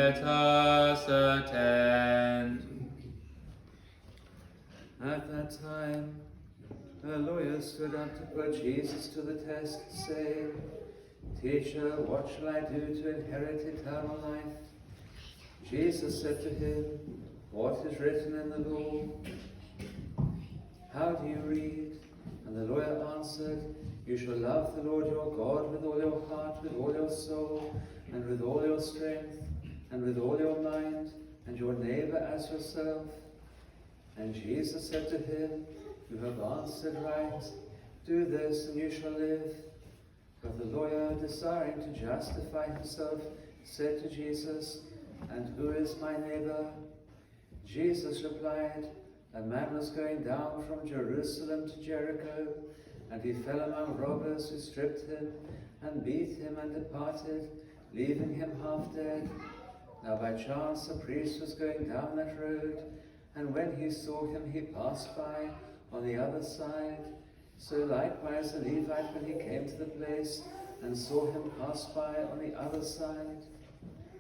let us attend. At that time, the lawyer stood up to put Jesus to the test, saying, Teacher, what shall I do to inherit eternal life? Jesus said to him, What is written in the law? How do you read? And the lawyer answered, You shall love the Lord your God with all your heart, with all your soul, and with all your strength, and with all your mind, and your neighbor as yourself. And Jesus said to him, You have answered right. Do this, and you shall live. But the lawyer, desiring to justify himself, said to Jesus, And who is my neighbor? Jesus replied, A man was going down from Jerusalem to Jericho, and he fell among robbers who stripped him and beat him and departed, leaving him half dead. Now by chance a priest was going down that road, and when he saw him he passed by on the other side. So likewise the Levite, when he came to the place and saw him pass by on the other side.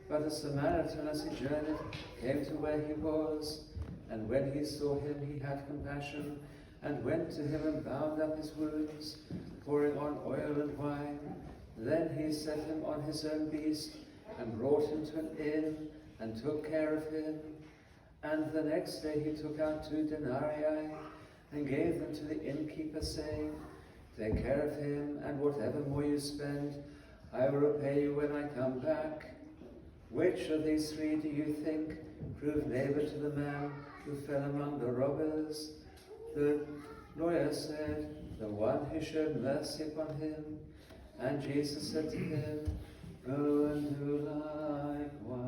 But a Samaritan, as he journeyed, came to where he was, and when he saw him he had compassion, and went to him and bound up his wounds, pouring on oil and wine. Then he set him on his own beast, and brought him to an inn, and took care of him. And the next day he took out 2 denarii, and gave them to the innkeeper, saying, Take care of him, and whatever more you spend, I will repay you when I come back. Which of these 3 do you think proved neighbor to the man who fell among the robbers? The lawyer said, The one who showed mercy upon him. And Jesus said to him, Go and do likewise.